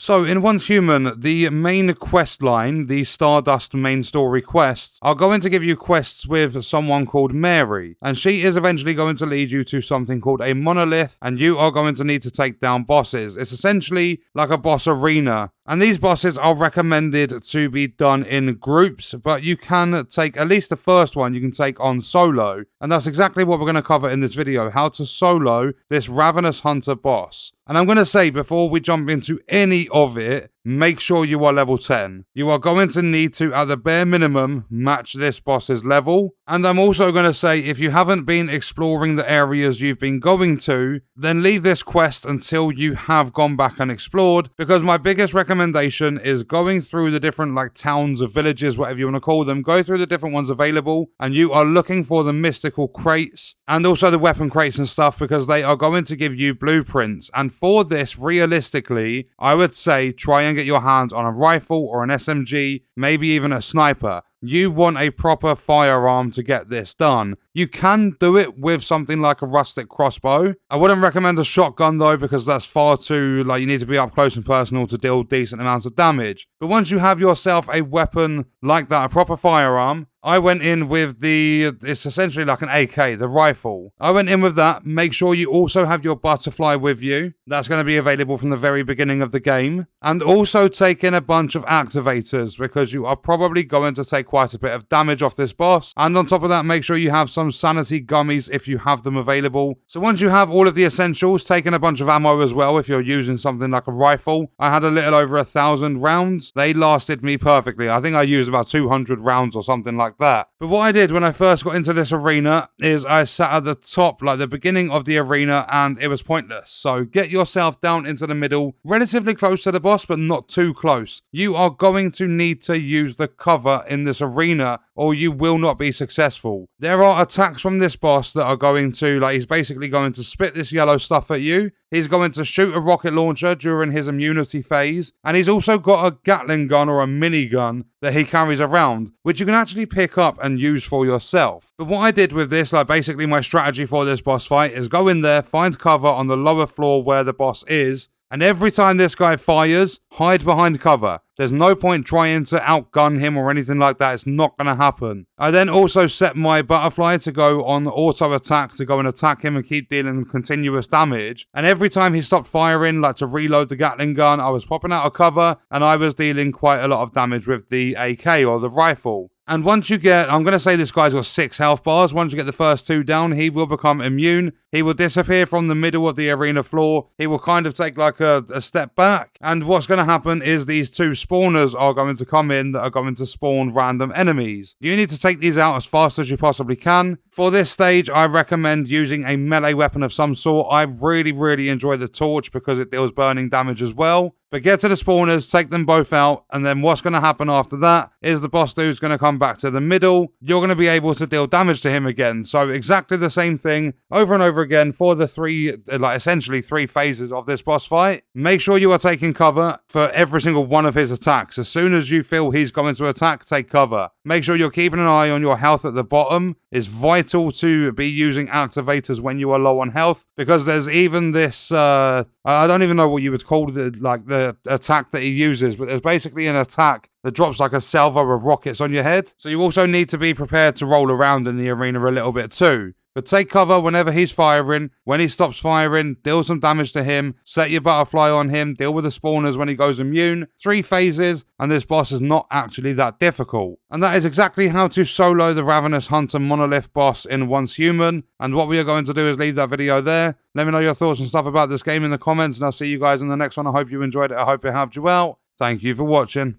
So, in Once Human, the main quest line, the Stardust main story quests, are going to give you quests with someone called Mary, and she is eventually going to lead you to something called a Monolith, and you are going to need to take down bosses. It's essentially like a boss arena, and these bosses are recommended to be done in groups, but you can take, at least the first one, you can take on solo, and that's exactly what we're going to cover in this video, how to solo this Ravenous Hunter boss. And I'm going to say, before we jump into any of it, make sure you are level 10. You are going to need to, at the bare minimum, match this boss's level. And I'm also going to say, if you haven't been exploring the areas you've been going to, then leave this quest until you have gone back and explored, because my biggest recommendation is going through the different towns or villages, whatever you want to call them, go through the different ones available, and you are looking for the mystical crates and also the weapon crates and stuff, because they are going to give you blueprints. And for this, realistically, I would say try and get your hands on a rifle or an SMG, maybe even a sniper. You want a proper firearm to get this done. You can do it with something like a rustic crossbow. I wouldn't recommend a shotgun though, because that's far too, you need to be up close and personal to deal decent amounts of damage. But once you have yourself a weapon like that, a proper firearm, I went in with it's essentially like an AK, the rifle. I went in with that. Make sure you also have your butterfly with you. That's going to be available from the very beginning of the game. And also take in a bunch of activators, because you are probably going to take quite a bit of damage off this boss. And on top of that, make sure you have some sanity gummies if you have them available. So once you have all of the essentials, take in a bunch of ammo as well if you're using something like a rifle. I had a little over 1,000 rounds. They lasted me perfectly. I think I used about 200 rounds or something like that. But what I did when I first got into this arena is I sat at the top, the beginning of the arena, and it was pointless. So get yourself down into the middle, relatively close to the boss, but not too close. You are going to need to use the cover in this arena, or you will not be successful. There are attacks from this boss that are going to, he's basically going to spit this yellow stuff at you. He's going to shoot a rocket launcher during his immunity phase, and he's also got a Gatling gun or a minigun that he carries around, which you can actually pick up and use for yourself. But what I did with this, basically my strategy for this boss fight, is go in there, find cover on the lower floor where the boss is, and every time this guy fires, hide behind cover. There's no point trying to outgun him or anything like that. It's not going to happen. I then also set my butterfly to go on auto attack to go and attack him and keep dealing continuous damage. And every time he stopped firing, to reload the Gatling gun, I was popping out of cover and I was dealing quite a lot of damage with the AK or the rifle. And once you get, I'm going to say this guy's got 6 health bars. Once you get the first 2 down, he will become immune. He will disappear from the middle of the arena floor. He will kind of take a step back. And what's going to happen is these 2 spawners are going to come in that are going to spawn random enemies. You need to take these out as fast as you possibly can. For this stage, I recommend using a melee weapon of some sort. I really enjoy the torch because it deals burning damage as well. But get to the spawners, take them both out, and then what's going to happen after that is the boss dude's going to come back to the middle. You're going to be able to deal damage to him again. So exactly the same thing over and over again for the 3, essentially 3 phases of this boss fight. Make sure you are taking cover for every single one of his attacks. As soon as you feel he's going to attack, take cover. Make sure you're keeping an eye on your health at the bottom. It's vital to be using activators when you are low on health, because there's even this, I don't even know what you would call it, the attack that he uses, but there's basically an attack that drops a salvo of rockets on your head. So you also need to be prepared to roll around in the arena a little bit too. But take cover whenever he's firing. When he stops firing, deal some damage to him. Set your butterfly on him. Deal with the spawners when he goes immune. 3 phases, and this boss is not actually that difficult. And that is exactly how to solo the Ravenous Hunter Monolith boss in Once Human. And what we are going to do is leave that video there. Let me know your thoughts and stuff about this game in the comments, and I'll see you guys in the next one. I hope you enjoyed it. I hope it helped you out. Thank you for watching.